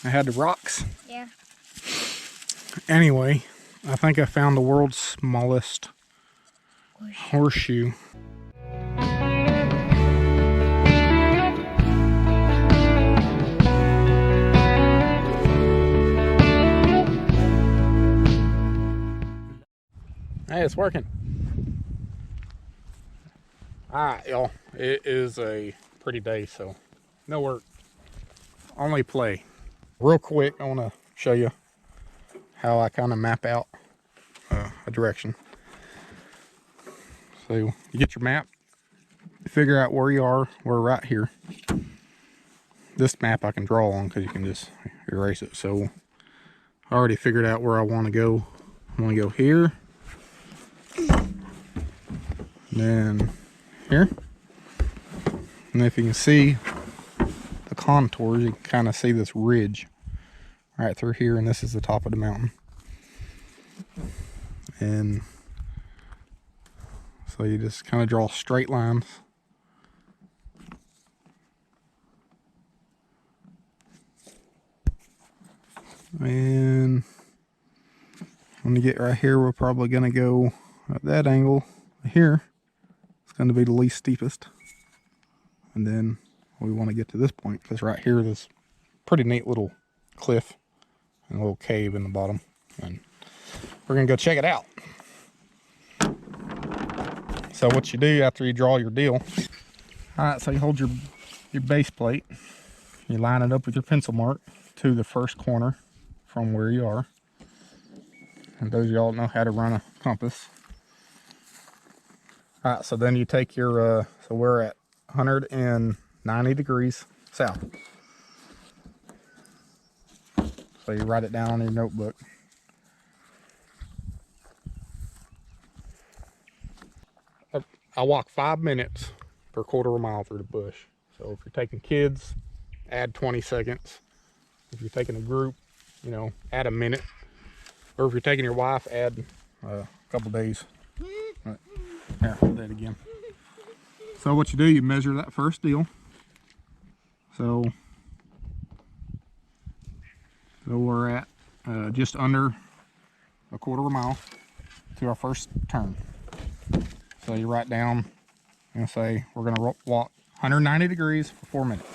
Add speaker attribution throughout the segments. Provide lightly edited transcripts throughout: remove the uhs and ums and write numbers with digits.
Speaker 1: I had the rocks.
Speaker 2: Yeah.
Speaker 1: Anyway, I think I found the world's smallest horseshoe. Hey, it's working. Alright, y'all. It is a pretty day, so no work. Only play. Real quick, I want to show you how I kind of map out a direction. So you get your map, figure out where you are. We're right here. This map I can draw on because you can just erase it. So I already figured out where I want to go. I want to go here, then here. And if you can see the contours, you can kind of see this ridge right through here, and this is the top of the mountain. And so you just kind of draw straight lines. And when you get right here, we're probably going to go at that angle here. It's going to be the least steepest. And then we want to get to this point because right here there's a pretty neat little cliff and a little cave in the bottom. And we're going to go check it out. So what you do after you draw your deal. Alright, so you hold your base plate. You line it up with your pencil mark to the first corner from where you are. And those of y'all know how to run a compass. Alright, so then you take your, so we're at 190 degrees south. So you write it down on your notebook. I walk 5 minutes per quarter of a mile through the bush. So if you're taking kids, add 20 seconds. If you're taking a group, you know, add a minute. Or if you're taking your wife, add a couple days. Right. Here, do that again. So what you do, you measure that first deal. So we're at just under a quarter of a mile to our first turn. So you write down and say we're going to walk 190 degrees for 4 minutes.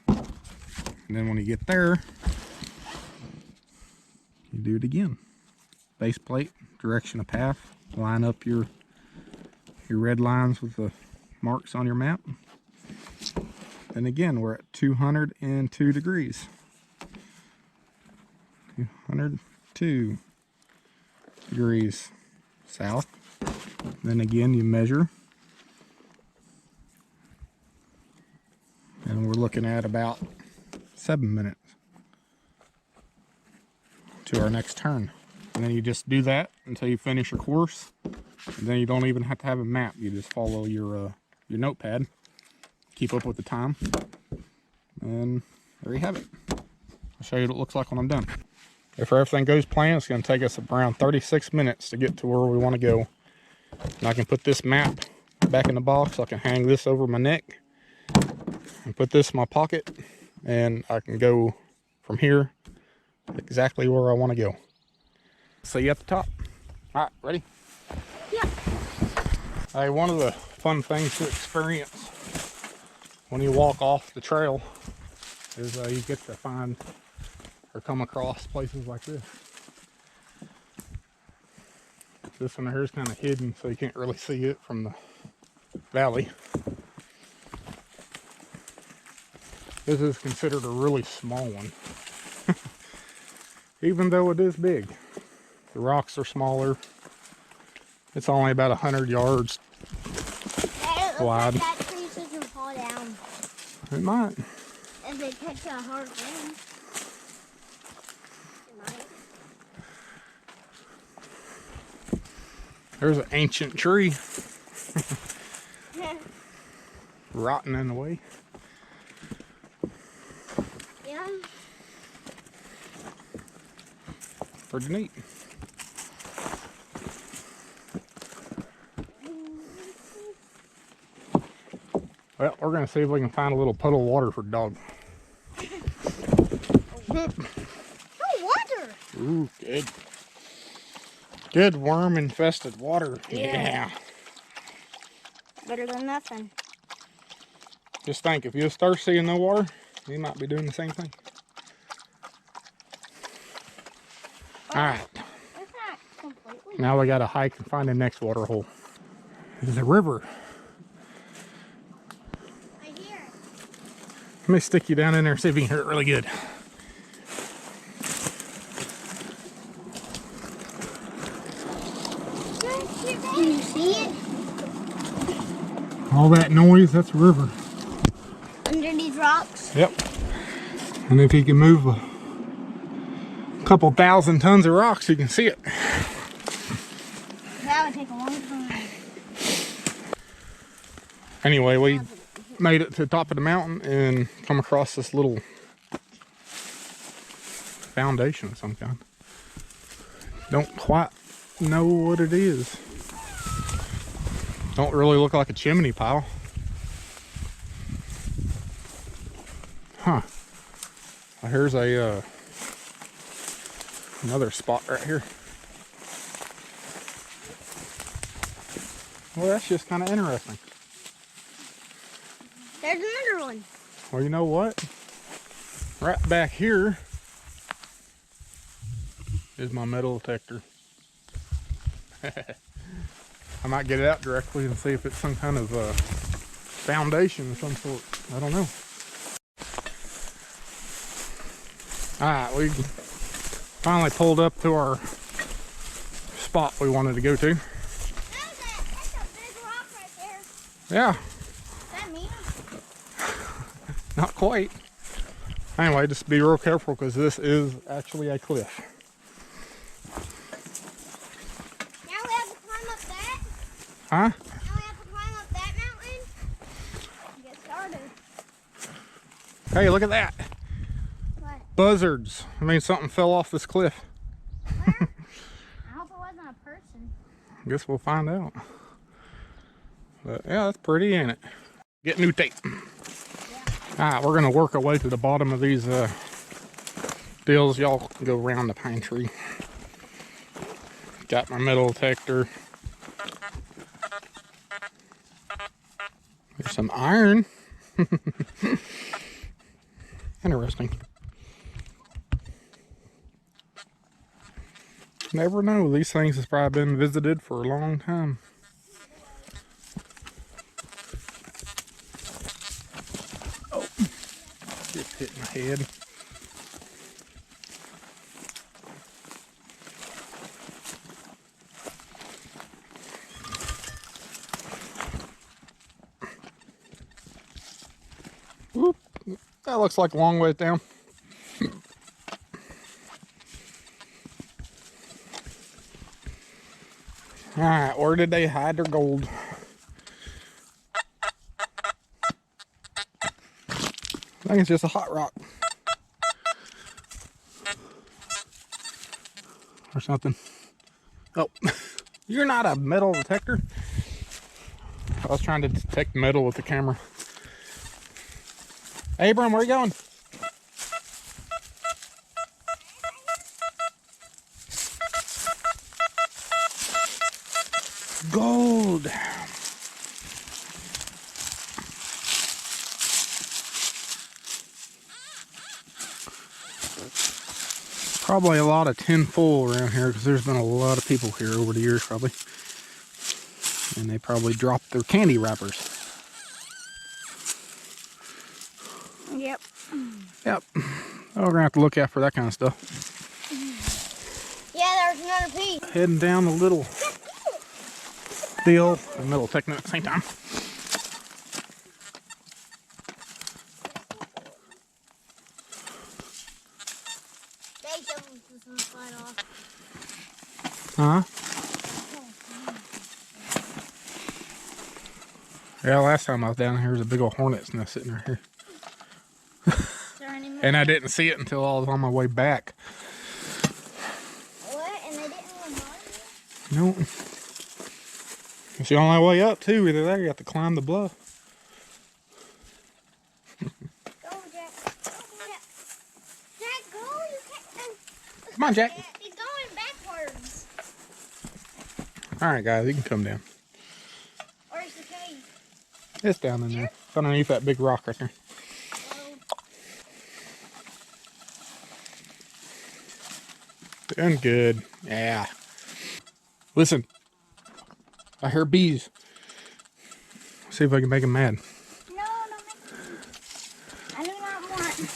Speaker 1: And then when you get there, you do it again. Base plate, direction of path, line up your red lines with the marks on your map. And again, we're at 202 degrees. 202 degrees south. Then again, you measure. And we're looking at about 7 minutes to our next turn. And then you just do that until you finish your course. And then you don't even have to have a map. You just follow your notepad. Keep up with the time. And there you have it. I'll show you what it looks like when I'm done. If everything goes plan, it's going to take us around 36 minutes to get to where we want to go. And I can put this map back in the box. I can hang this over my neck and put this in my pocket. And I can go from here exactly where I want to go. See you at the top. All right, ready?
Speaker 2: Yeah.
Speaker 1: Hey, one of the fun things to experience when you walk off the trail is you get to find or come across places like this. This one here is kind of hidden, so you can't really see it from the valley. This is considered a really small one, even though it is big. The rocks are smaller. It's only about 100 yards wide.
Speaker 2: Like that tree doesn't fall down.
Speaker 1: It might.
Speaker 2: If they catch a hard wind. It might.
Speaker 1: There's an ancient tree. Rotting in the way.
Speaker 2: Yeah.
Speaker 1: Pretty neat. Well, we're going to see if we can find a little puddle of water for the dog.
Speaker 2: No water.
Speaker 1: Ooh, good. Good worm-infested water.
Speaker 2: Yeah. Better than nothing.
Speaker 1: Just think, if you start seeing no water, you might be doing the same thing. All right.
Speaker 2: That's not completely.
Speaker 1: Now we got to hike and find the next water hole. There's a river.
Speaker 2: I hear it.
Speaker 1: Let me stick you down in there and see if you can hear it really good.
Speaker 2: Can you see it?
Speaker 1: All that noise, that's a river.
Speaker 2: Under these rocks?
Speaker 1: Yep. And if you can move a couple thousand tons of rocks, you can see it.
Speaker 2: That would take a long time.
Speaker 1: Anyway, we made it to the top of the mountain and come across this little foundation of some kind. Don't quite know what it is. Don't really look like a chimney pile. Huh. Well, here's a another spot right here. Well, that's just kind of interesting.
Speaker 2: There's another one.
Speaker 1: Well, you know what? Right back here is my metal detector. I might get it out directly and see if it's some kind of foundation of some sort. I don't know. Alright, we finally pulled up to our spot we wanted to go to.
Speaker 2: That's a big rock right there.
Speaker 1: Yeah,
Speaker 2: Is that me?
Speaker 1: not quite. Anyway, just be real careful because this is actually a cliff.
Speaker 2: Now we have to climb up that.
Speaker 1: Huh?
Speaker 2: Now we have to climb up that mountain. Get started.
Speaker 1: Hey, look at that.
Speaker 2: What?
Speaker 1: Buzzards. I mean, something fell off this cliff.
Speaker 2: Where? I hope it wasn't a person.
Speaker 1: Guess we'll find out. But yeah, that's pretty, ain't it? Get new tape.
Speaker 2: Yeah.
Speaker 1: Alright, we're gonna work our way to the bottom of these deals. Y'all can go around the pine tree. Got my metal detector. There's some iron. Interesting. Never know. These things has probably been visited for a long time. Oh, just hit my head. Whoop. That looks like a long way down. Alright, where did they hide their gold? I think it's just a hot rock. Or something. Oh, you're not a metal detector. I was trying to detect metal with the camera. Abram, where are you going? Gold. Probably a lot of tin foil around here because there's been a lot of people here over the years probably. And they probably dropped their candy wrappers.
Speaker 2: Yep.
Speaker 1: Yep. Oh, we're gonna have to look out for that kind of stuff.
Speaker 2: Yeah, there's another piece.
Speaker 1: Heading down a little deal, a metal detector at the same time.
Speaker 2: They don't just want to slide off.
Speaker 1: Huh? Yeah, last time I was down here, there was a big old hornet's nest sitting right here.
Speaker 2: Is there any more?
Speaker 1: And I didn't see it until I was on my way back.
Speaker 2: What? And they didn't even bother you?
Speaker 1: Nope. It's the only way up too. Either there, you have to climb the bluff.
Speaker 2: Go, Jack. Go, Jack.
Speaker 1: Come on, Jack.
Speaker 2: He's going backwards.
Speaker 1: All right, guys, you can come down.
Speaker 2: Where's the cave?
Speaker 1: It's down in there. It's underneath that big rock right there. Doing good. Yeah. Listen. I hear bees. See if I can make them mad.
Speaker 2: No, I do not want that.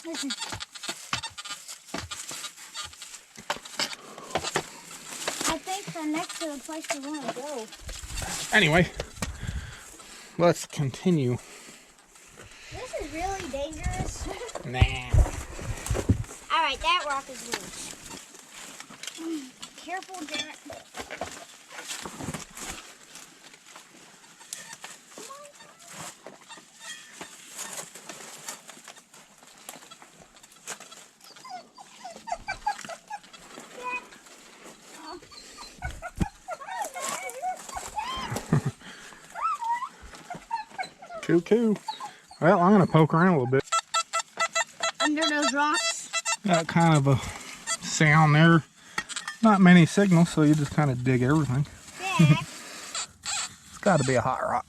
Speaker 2: Listen. I think they're next to the place we want to go.
Speaker 1: Anyway, let's continue.
Speaker 2: This is really dangerous.
Speaker 1: Nah.
Speaker 2: Alright, that rock is loose. Careful, Jack.
Speaker 1: Cool. Well, I'm going to poke around a little bit.
Speaker 2: Under those rocks?
Speaker 1: Got kind of a sound there. Not many signals, so you just kind of dig everything.
Speaker 2: Yeah.
Speaker 1: It's got to be a hot rock.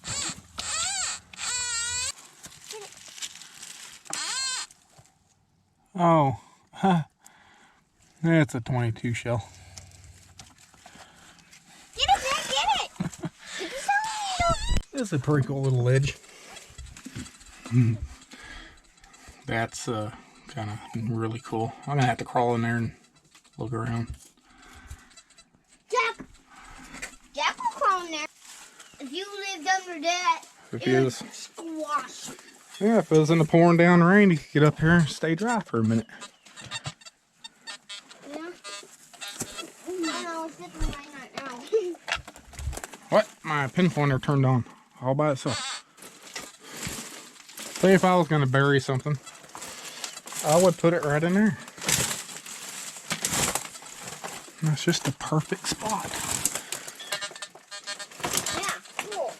Speaker 1: Oh, huh. It's a 22 shell.
Speaker 2: Get it, Jack, get it!
Speaker 1: It's a pretty cool little ledge. That's kind of really cool. I'm gonna have to crawl in there and look around.
Speaker 2: Jack will crawl in there. If you lived under that,
Speaker 1: If
Speaker 2: it
Speaker 1: it
Speaker 2: would
Speaker 1: was,
Speaker 2: squash.
Speaker 1: yeah, if it was in the pouring down rain, you could get up here and stay dry for a minute.
Speaker 2: Yeah. I know, it's different right now.
Speaker 1: What? My pin pointer turned on all by itself. Say if I was gonna bury something, I would put it right in there. That's just the perfect spot.
Speaker 2: Yeah, cool.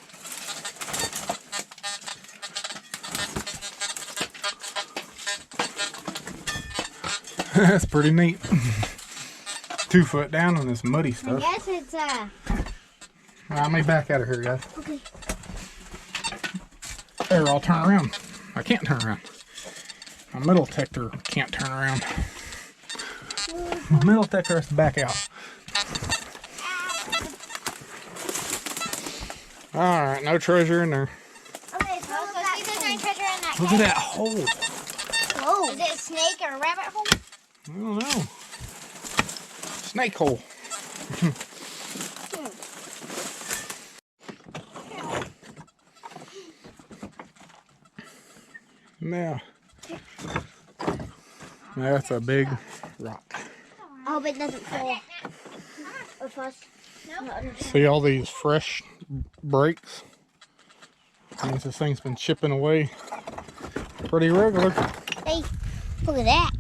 Speaker 1: That's pretty neat. 2 foot down on this muddy
Speaker 2: I
Speaker 1: stuff.
Speaker 2: guess it's,
Speaker 1: Let me back out of here, guys.
Speaker 2: okay.
Speaker 1: There, I'll turn around. I can't turn around. My metal detector can't turn around. My metal detector has to back out. Alright, no treasure in there.
Speaker 2: Okay, so see there's any treasure in that
Speaker 1: Look at that hole.
Speaker 2: Whoa. Is it a snake or a rabbit hole?
Speaker 1: I don't know. Snake hole. Now, that's a big rock.
Speaker 2: I hope it doesn't fall. With us.
Speaker 1: See all these fresh breaks? Means this thing's been chipping away pretty regular.
Speaker 2: Hey, look at that.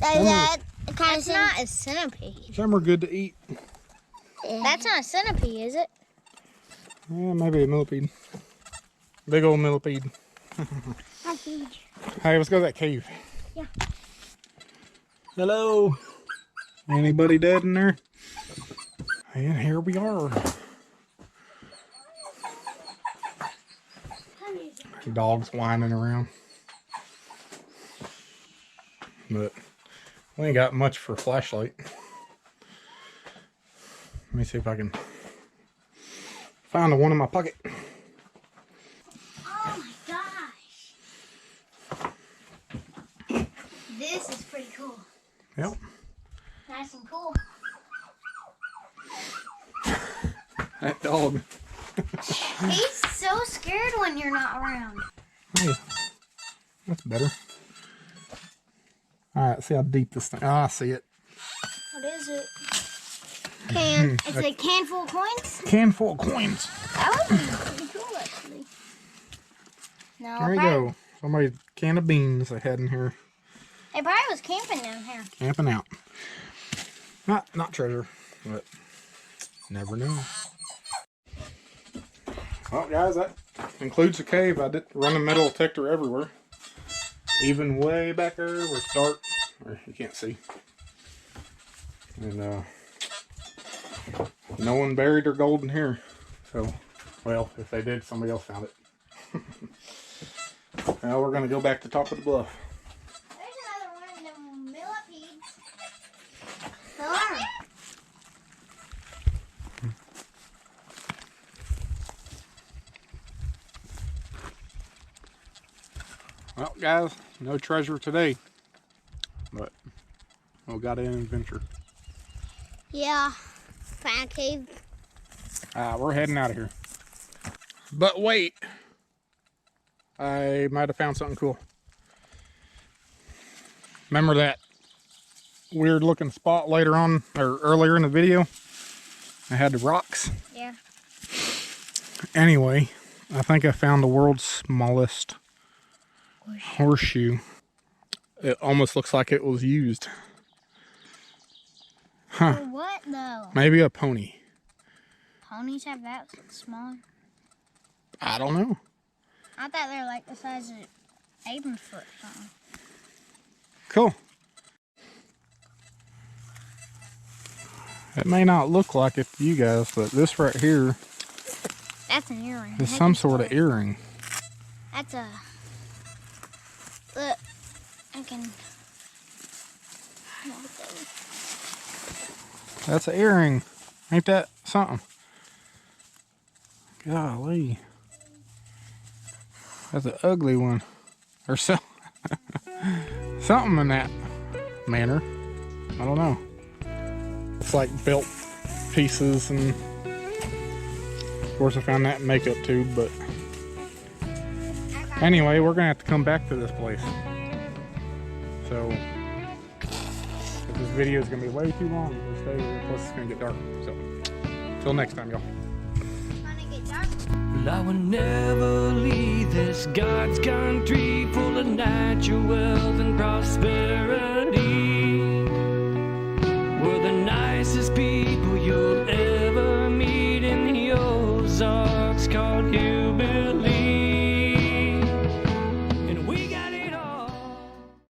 Speaker 2: That kind of not a centipede.
Speaker 1: Some are good to eat.
Speaker 2: That's not a centipede, is it?
Speaker 1: Yeah, maybe a millipede. Big old millipede.
Speaker 2: That's huge.
Speaker 1: Hey, let's go to that cave.
Speaker 2: Yeah.
Speaker 1: Hello. Anybody dead in there? And here we are. Dogs whining around. But we ain't got much for a flashlight. Let me see if I can find the one in my pocket.
Speaker 2: Oh my gosh. This is pretty cool.
Speaker 1: Yep.
Speaker 2: Nice and cool.
Speaker 1: That dog.
Speaker 2: He's so scared when you're not around.
Speaker 1: Hey, that's better. Alright, see how deep this thing. Ah, I see it.
Speaker 2: What is it? Can. It's a can full of coins?
Speaker 1: Can full of coins.
Speaker 2: That would be pretty cool, actually. No,
Speaker 1: There you go. Somebody's can of beans they had in here.
Speaker 2: They probably was camping down here.
Speaker 1: Camping out. Not treasure, but never know. Well, guys, that includes the cave. I did run a metal detector everywhere. Even way back there where it's dark, or you can't see. And no one buried their gold in here. So, well, if they did, somebody else found it. Now we're gonna go back to top of the bluff.
Speaker 2: There's another one in the millipedes. Hello.
Speaker 1: Well, guys, no treasure today, but we got an adventure.
Speaker 2: Yeah, found a cave.
Speaker 1: We're heading out of here. But wait, I might have found something cool. Remember that weird looking spot later on, or earlier in the video? I had the rocks.
Speaker 2: Yeah.
Speaker 1: Anyway, I think I found the world's smallest horseshoe. It almost looks like it was used. Huh.
Speaker 2: For what though?
Speaker 1: Maybe a pony.
Speaker 2: Ponies have that small?
Speaker 1: I don't know.
Speaker 2: I thought they were like the size of Abram's foot or something.
Speaker 1: Cool. It may not look like it to you guys, but this right here
Speaker 2: That's an earring.
Speaker 1: is some sort of earring.
Speaker 2: That's a... Look, I can...
Speaker 1: That's an earring. Ain't that something? Golly. That's an ugly one. Or so. Something in that manner. I don't know. It's like belt pieces, and of course I found that makeup tube, but anyway, we're gonna have to come back to this place. So if this video is gonna be way too long, we'll stay here, plus it's gonna get dark. So until next time, y'all.
Speaker 3: Well, I will never leave this God's country full of natural wealth and prosperity.